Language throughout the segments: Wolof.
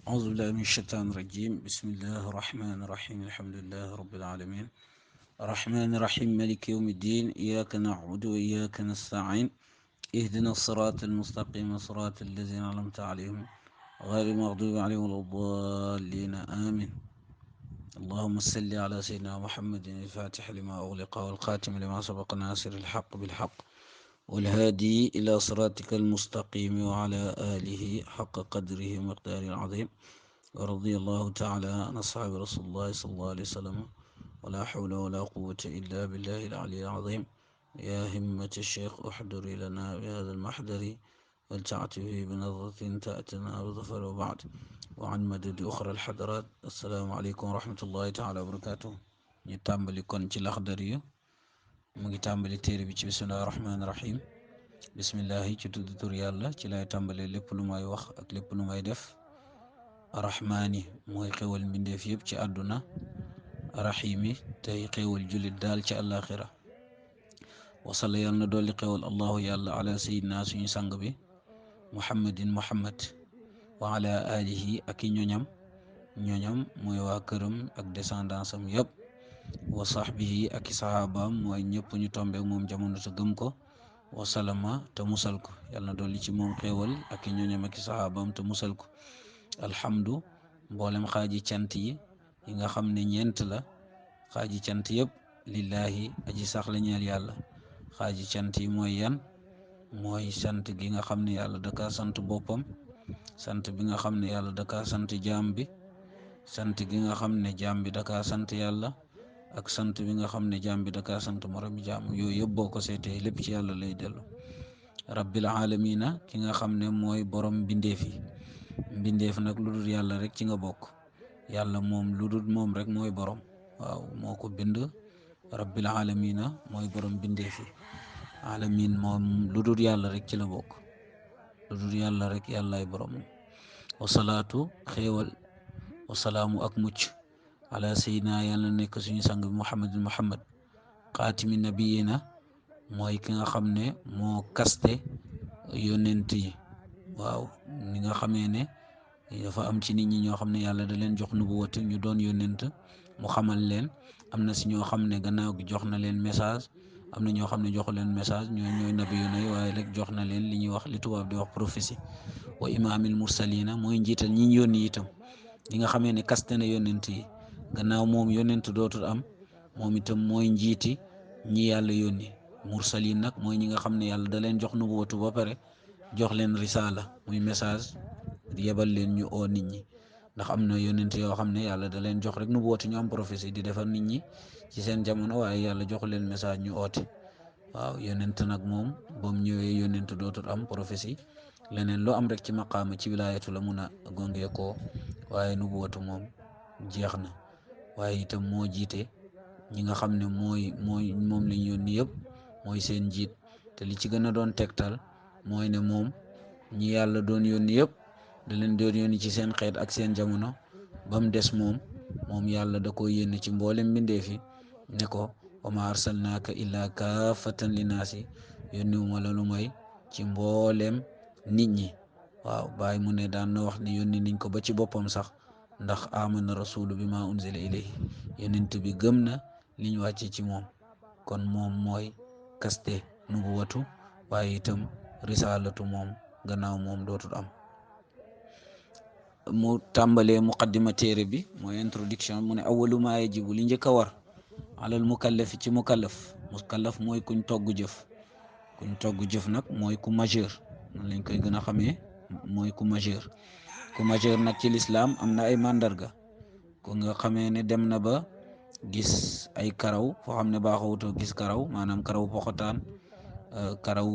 أعوذ بالله من الشيطان الرجيم بسم الله الرحمن الرحيم الحمد لله رب العالمين الرحمن الرحيم مالك يوم الدين إياك نعبد وإياك نستعين اهدنا الصراط المستقيم صراط الذين أنعمت عليهم غير المغضوب عليهم ولا الضالين آمين اللهم صل على سيدنا محمد الفاتح لما أغلق والخاتم لما سبق ناصر الحق بالحق والهادي إلى صراطك المستقيم وعلى آله حق قدره ومقداره العظيم ورضي الله تعالى عن أصحاب رسول الله صلى الله عليه وسلم ولا حول ولا قوة إلا بالله العلي العظيم يا همة الشيخ احضري لنا بهذا المحضر ولتعتفي بنظرة تأتنا بظفر وبعد وعن مدد أخرى الحضرات السلام عليكم ورحمة الله تعالى وبركاته نتعمل كون ci Laxdari mu ngi tàmbali téere bi ci bismillahi rahmaani rahim bismillahi ci tudd tur yàlla ci lay tàmbale lépp lu may wax ak lépp lu may def arrahmaani mooy xewal mbindeef yëpp ci àdduna arrahimi tey xewal jullit daal ci àllaaxira wasala yàlla na dolli xewal allahu yàlla ala sayidina suñu sang bi muhammadin muhammad wa ala alihi ak i ñoñam mooy waa këram ak descendance am yëpp wa sahbihi ak i sahabaam mooy ñëpp ñu tombe moom jamono te gëm ko wasalama te musal ko yàlla na dolli ci moom xewal ak i ñoñam ak i sahabaam te musal ko alhamdu mboolem xaaji cant yi nga xam ne ñeent la xaaji cant yëpp lillahi aji sax la ñeel yàlla xaaji cant yi mooy yan mooy sant gi nga xam ne yàlla daka sant boppam sant bi nga xam ne yàlla daka sant jaam bi sant gi nga xam ne jaam bi daka sant yàlla ak sant bi nga xam ne jaam bi daka sant moromi jaam yooyu yëpp boo ko seetee lépp ci yàlla lay dellu rabbil alamina ki nga xam ne mooy borom mbindeef yi mbindeef nag lu dul yàlla rek ci nga bokk yàlla moom lu dul moom rek mooy borom waaw moo ko bind rabbil alamina mooy borom mbindeef yi alamin moom lu dul yàlla rek ci la bokk lu dul yàlla rek yàllaay borom wasalaatu xéewal wasalaamu ak mucc ala sayidina yàlla nekk suñu sang bi muhammad xaatimi nabiyina mooy ki nga xam ne moo kaste yonent yi waaw ni nga xamee ne dafa am ci nit ñi ñoo xam ne yàlla da leen jox nubuwatu ñu doon yónnent mu xamal leen am na si ñoo xam ne gannaaw gi jox na leen message am na ñoo xam ne joxu leen message ñooy nabi yu nay waaye rek jox na leen li ñuy wax li tubaab di wax prophétie wa imaamil mursalina mooy njiital ñi ñu yónni itam ñi nga xamee ne kaste na yónnent yi gannaaw moom yónnent dootul am moom itam mooy njiiti ñi yàlla yónni mursalin nag mooy ñi nga xam ne yàlla da leen jox nubuwatu ba pare jox leen risaala muy message yebal leen ñu oo nit ñi ndax am na yónnent yoo xam ne yàlla da leen jox rek nubuwatu ñu am prophétie di defar nit ñi ci seen jamono waaye yàlla joxu leen message ñu oote waaw yónnent nag moom ba mu ñëwee yónnent dootul am prophétie leneen loo am rek ci maqaama ci wilaayatu la mun a gongee koo waaye nubuwatu moom jeex na waaye itam moo jiite ñi nga xam ne moom lañ yónni yëpp mooy seen njiit te li ci gën a doon tegtal mooy ne moom ñi yàlla doon yónni yëpp da leen doon yónni ci seen xeet ak seen jamono ba mu des moom yàlla da ko yónni ci mboolem mbindeef yi ne ko wa ma arsalnaaka illaa kaafatan linnaasi yónniwuma la lu mooy ci mboolem nit ñi waaw bàyyi mu ne daan na wax ne yónni niñ ko ba ci boppam sax ndax amana rasulu bi ma unzila ilayhi yonent bi gëm na liñ wàcce ci moom kon moom mooy kaste nubuwatu waaye itam risalatu moom gannaaw moom dootul am mu tàmbalee muqaddima téere bi mooy introduction mu ne awalu maa yajibu li njëkk a war alal mukallafi ci mukallaf mooy kuñ togg jëf nag mooy ku majeur noonu lañ koy gën a xamee mooy ku majeur nag ci lislaam am na ay màndarga ku nga xamee ne dem na ba gis ay karaw foo xam ne baaxawutoo gis karaw maanaam karaw poxotaan karaw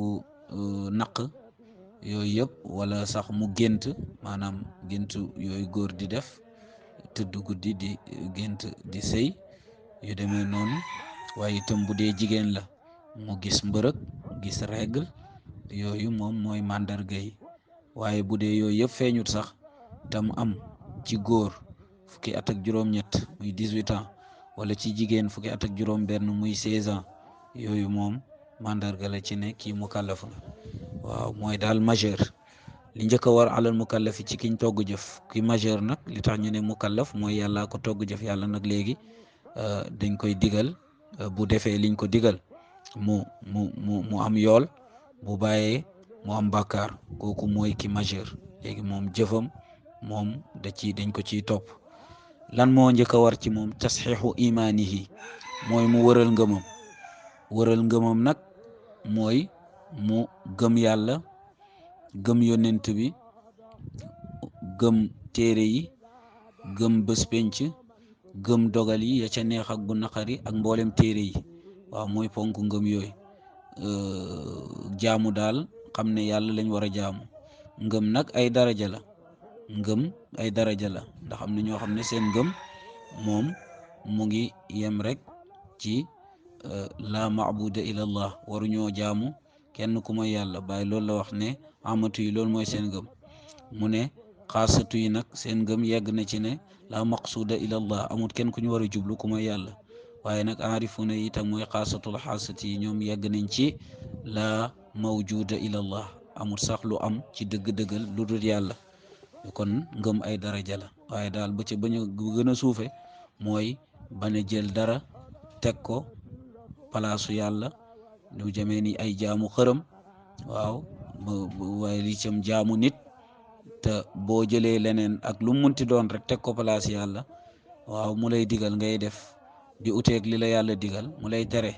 naq yooyu yëpp wala sax mu gént maanaam gént yooyu góor di def tëdd guddi di gént di sëy yu demee noonu waaye itam bu dee jigéen la mu gis mbërëg gis règle yooyu moom mooy màndarga yi waaye bu dee yooyu yëpp feeñut sax tam am ci góor fukki at ak juróom-ñett muy 18 ans wala ci jigéen fukki at ak juróom-benn muy 16 ans yooyu moom mandarga la ci ne kii mu kàllaf la waaw mooy daal majeur li njëkk a war alal mukallafi ci kiñ togg jëf ki majeur nag li tax ñu ne mukallaf mooy yàllaa ko togg jëf. yàlla nag léegi dañ koy digal bu defee liñ ko digal mu am yool, bu bàyyee mu am bàkkaar. kooku mooy ki majeur. léegi moom jëfam moom dañ ko ciy topp. lan moo njëkk a war ci moom? tasxiixu imaanihi, mooy mu wëral ngëmam. wëral ngëmam nag mooy mu gëm yàlla, gëm yonent bi, gëm téere yi, gëm bés penc, gëm dogal yi ya ca neex ak bu naqari ak mboolem téere yi. waaw mooy ponk ngëm yooyu. jaamu daal xam ne yàlla lañ war a jaamu. ngëm nag ay daraja la. ngëm ay daraja la ndax am na ñoo xam ne seen ngëm moom mu ngi yem rek ci la maabuda ila allah, waruñoo jaamu kenn ku mooy yàlla. Baay loolu la wax ne amatu yi loolu mooy seen ngëm. mu ne xaasatu yi nag seen ngëm yegg na ci ne la maqsuda ila allah, amut kenn ku ñu war a jublu ku mooy yàlla. waaye nag aarifuna yi itam mooy xaasatul xaasati yi, ñoom yegg nañ ci la mawjuda ila allah, amut sax lu am ci dëgg-dëggal lu dul yàlla. kon ngëm ay daraja la. waaye daal ba ca bañ a gën a suufe mooy bañ a jël dara teg ko palaasu yàlla, lu jamee ni ay jaamu xërëm. waaw waaye li cam jaamu nit, te boo jëlee leneen ak lu munti doon rek teg ko palaas yàlla, waaw mu lay digal ngay def di uteeg li la yàlla digal, mu lay tere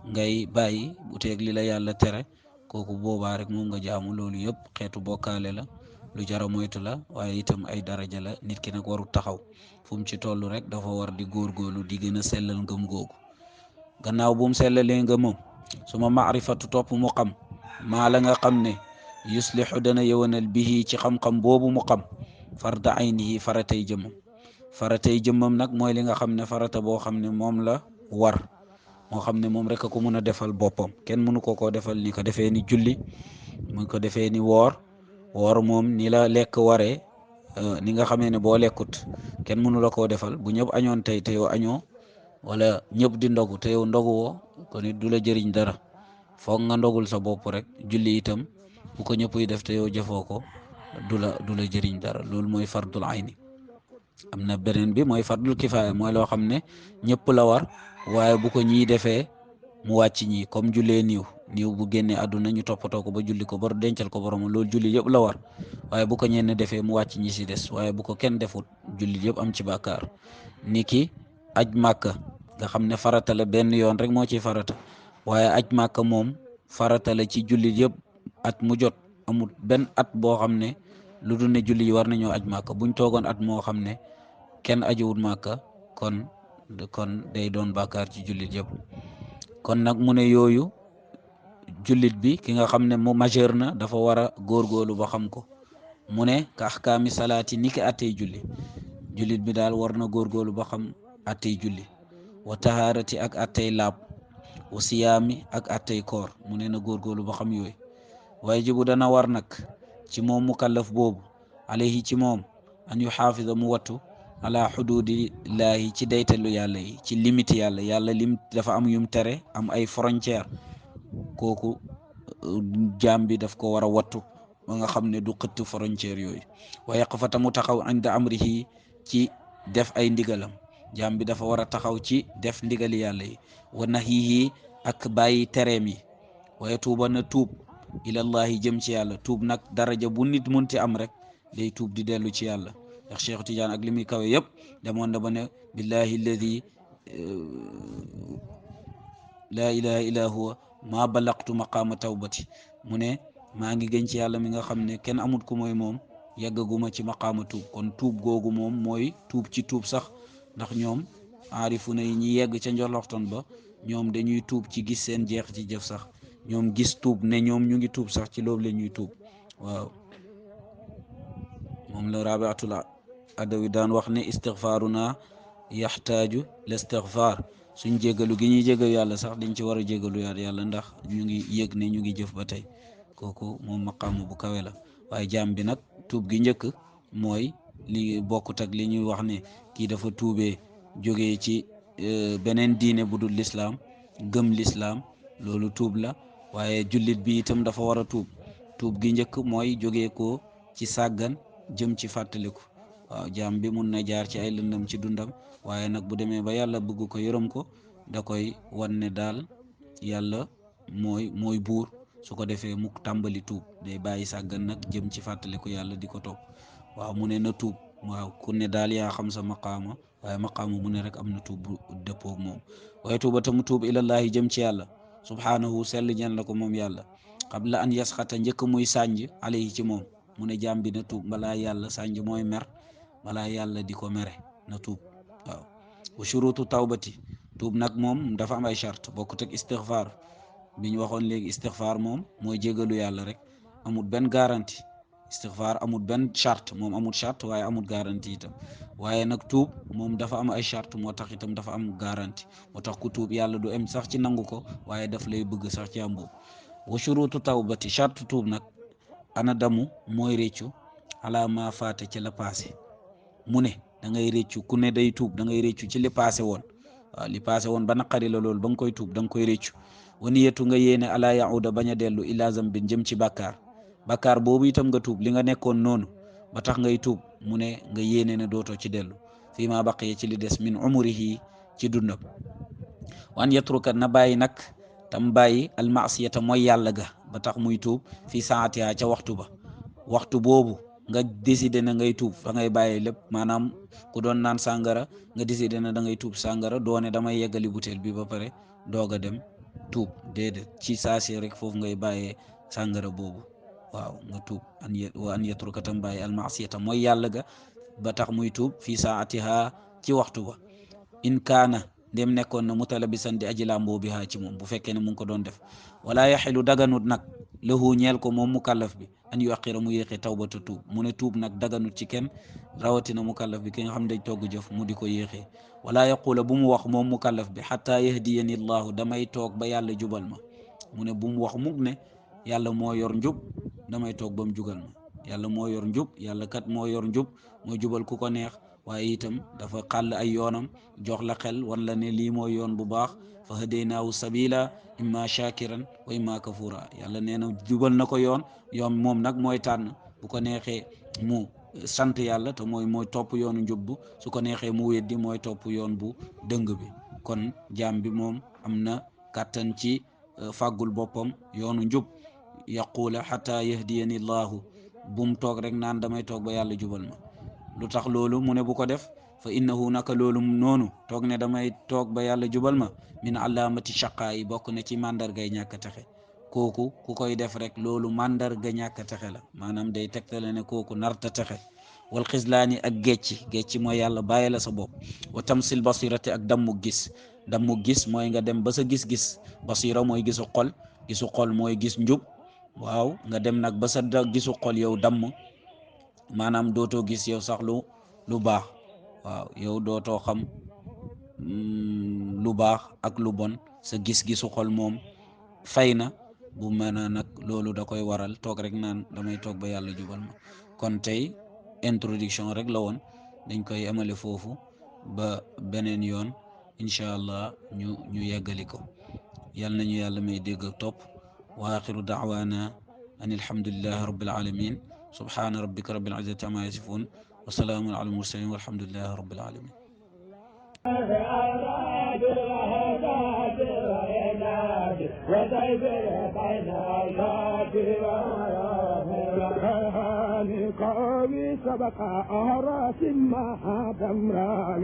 ngay bàyyi uteeg li la yàlla tere. kooku boobaa rek moom nga jaamu. loolu yëpp xeetu bokkaale la, lu jara moytu la, waaye itam ay daraja la. nit ki nag waru taxaw fu mu ci toll rek dafa war di góorgóorlu di gën a sellal ngëm googu. gannaaw bu mu sellalee ngëmam, suma maarifatu topp mu xam maa la nga xam ne yuslixu dana yëwanal bihi ci xam-xam boobu mu xam farda aynihi faratay jëmmam. faratay jëmmam nag mooy li nga xam ne farata boo xam ne moom la war, moo xam ne moom rek a ko mun a defal boppam. kenn mënu ko koo defal ni ko defee ni julli, mu ko defee ni woor moom ni la lekk waree, ni nga xamee ne boo lekkut kenn mënu la koo defal. bu ñëpp añoon tey te yow añoo, wala ñëpp di ndogu te yow ndogu woo, kon it du la jëriñ dara. foog nga ndogul sa bopp rek. julli itam bu ko ñëpp yi def te yow jëfoo ko, du la jëriñ dara. loolu mooy fardul ayni. am na beneen bi mooy fardul kifaaya, mooy loo xam ne ñëpp la war, waaye bu ko ñii defee mu wàcc ñii. comme jullee niiw bu génnee àdduna ñu toppatoo ko ba julli ko ba dencal ko borom, loolu julli yëpp la war, waaye bu ko ñenn defee mu wàcc ñi si des. waaye bu ko kenn defut, julli yëpp am ci bàkkaar. niki aj màkka nga xam ne farata la, benn yoon rek moo ciy farata, waaye aj màkka moom farata la ci julli yëpp at mu jot. amul benn at boo xam ne lu dul ne julli yi war nañoo aj màkka. buñ toogoon at moo xam ne kenn ajiwut màkka, kon day doon bàkkaar ci jullit yëpp. kon nag mu ne yooyu jullit bi ki nga xam ne mu majeur na dafa war a góorgóorlu ba xam ko. mu ne ka ahkaami salaati ni ki attey julli. jullit bi daal war na góorgóorlu ba xam attey julli. wa tahaarati ak attey laab. wa siyaami ak attey koor. mu ne na góorgóorlu ba xam yooyu. waaye jibu dana war nag ci moom mukallaf boobu alayhi ci moom an yu xaafida mu wattu ala xuduudillaahi ci daytalu yàlla yi, ci limite yàlla. yàlla lim dafa am yum tere, am ay frontière. kooku jaam bi daf ko war a wattu ba nga xam ne du xëtt frontière yooyu. wa yaqfata mu taxaw inda amrihi ci def ay ndigalam. jaam bi dafa war a taxaw ci def ndigali yàlla yi. wa nahyihi ak bàyyi tereem yi. wa yatuuba na tuub ilallahi jëm ci yàlla. tuub nag daraja bu nit munti am rek day tuub di dellu ci yàlla. ndax Cheikh Tidiane ak li muy kawe yëpp demoon na ba ne billahi alladi laa ilaha illa huwa maa balaqtu maqaama tawbati. mu ne maa ngi gën ci yàlla mi nga xam ne kenn amut ku mooy moom, yeggaguma ci maqaama tuub. kon tuub googu moom mooy tuub ci tuub sax, ndax ñoom aarifuna yi ñi yegg ca njoloxton ba, ñoom dañuy tuub ci gis seen jeex ci jëf sax. ñoom gis tuub ne ñoom ñu ngi tuub sax ci loolu la ñuy tuub. waaw moom la rabiatul adawi daan wax ne istigfaaruna yaxtaaju l istigfaar. suñ jégalu gi ñuy jégalu yàlla sax dañ ci war a jégalu yàlla, ndax ñu ngi yëg ne ñu ngi jëf ba tey. kooku moom maqaamu bu kawe la. waaye jaam bi nag tuub gi njëkk mooy li bokkut ak li ñuy wax ne kii dafa tuubee jógee ci beneen diine bu dul lislaam gëm lislaam. loolu tuub la. waaye jullit bi itam dafa war a tuub. tuub gi njëkk mooy jógee ko ci sàggan jëm ci fàttaliku waaw jaam bi mun na jaar ci ay lëndam ci dundam waaye nag bu demee ba yàlla bëgg ko yërëm ko da koy wan ne daal yàlla mooy buur su ko defee mu tàmbali tuub day bàyyi sàggan nag jëm ci fàttaliku yàlla di ko topp waaw mu ne na tuub waaw ku ne daal yaa xam sa maqaama waaye maqaama mu ne rek am na tuub bu dëppoog moom waaye tuuba ta mu tuub ilallahi jëm ci yàlla subhaanahu sell ñen la ko moom yàlla qabla an yasxata njëkk muy sànj alayhi ci moom mu ne jaam bi na tuub balaa yàlla sànj mooy mer balaa yàlla di ko mere na tuub waaw wa shurutu tawbati tuub nag moom dafa am ay charte bokkut ak istixfaar bi ñu waxoon léegi istixfaar moom mooy jégalu yàlla rek amul benn garantie istixfaar amul benn charte moom amul charte waaye amul garantie itam waaye nag tuub moom dafa am ay charte moo tax itam dafa am garantie moo tax ku tuub yàlla du em sax ci nangu ko waaye daf lay bëgg sax ci am boobu wa shurutu tawbati charte tuub nag ana damu mooy réccu ala ma faate ci la passé mu ne da ngay réccu ku ne day tuub da ngay réccu ci li passé woon waaw li passé woon ba naqari la loolu ba nga koy tuub da nga koy réccu waniyatu nga yéene ala yauda bañ a dellu ila zambin jëm ci bàkkaar boobu itam nga tuub li nga nekkoon noonu ba tax ngay tuub mu ne nga yéene ne dootoo ci dellu fii ma baqiya ci li des min umrihi ci dundam wan yatruka na bàyyi nag tam bàyyi almasiyata mooy yàlla ga ba tax muy tuub fii saatiha ca waxtu boobu nga décidé na ngay tuub fa ngay bàyyi lépp maanaam ku doon naan sàngara nga décidé na da ngay tuub sàngara doone damay yeggali butéel bi ba pare doog a dem tuub déedéet ci saasi rek foofu ngay bàyyee sàngara boobu waaw nga tuub an yatruka tam bàyyi almasiyata mooy yàlla ga ba tax muy tuub fii saatiha ci waxtu ba in kaana ndem nekkoon na mutalabisan di aji làmboo bi haa ci moom bu fekkee ne mu ngi ko doon def wala yaxilu daganut nag lahu ñeel ko moom mukallaf bi an yu aqira mu yéexee tawbata tuub mu ne tuub nag daganut ci kenn rawatina mukallaf bi ki nga xam dañ togg jëf mu di ko yéexee wala yaqula bu mu wax moom mukallaf bi xataa yahdiyani llahu damay toog ba yàlla jubal ma mu ne bu mu wax mukk ne yàlla moo yor njub damay toog ba mu jugal ma yàlla moo yor njub yàlla kat moo yor njub moo jubal ku ko neex waaye itam dafa xàll ay yoonam jox la xel wan la ne lii mooy yoon bu baax fa hadaynaahu sabila imma shakiran wa imma kafura yàlla nee na jubal na ko yoon moom nag mooy tànn bu ko neexee mu sant yàlla te mooy topp yoonu njub bu su ko neexee mu weddi mooy topp yoon bu dëng bi kon jaam bi moom am na kàttan ci fàggul boppam yoonu njub yaquula xata yahdiyani llahu bum toog rek naan damay toog ba yàlla jubal ma lu tax loolu mu ne bu ko def fa innahu naka loolu noonu toog ne damay toog ba yàlla jubal ma min alaamati shaqaa yi bokk na ci màndargay ñàkk a texe kooku ku koy def rek loolu màndarga ñàkk a texe la maanaam day tegtale ne kooku narta texe wal xislaani ak gécci mooy yàlla bàyyi la sa bopp wa tamsil basirati ak dammu gis mooy nga dem ba sa gis-gis basira mooy gisu xol mooy gis njub waaw nga dem nag ba sa gisu xol yow damm maanaam dootoo gis yow sax lu baax waaw yow dootoo xam lu baax ak lu bon sa gis-gisu xol moom fay na bu mën a nag loolu da koy waral toog rek naan damay toog ba yàlla jubal ma kon tey introduction rek la woon dañ koy amale foofu ba beneen yoon incha allah ñu yeggali ko yal nañu yàlla may dégg ak topp wa axiru daawaana an alhamdulillahi rabbil alamin subhaana rabbika rabbil izzati amma yasifun wa salaamun ala al-mursalin walhamdulillahi rabbil alamin سبق أهراس ما دمرا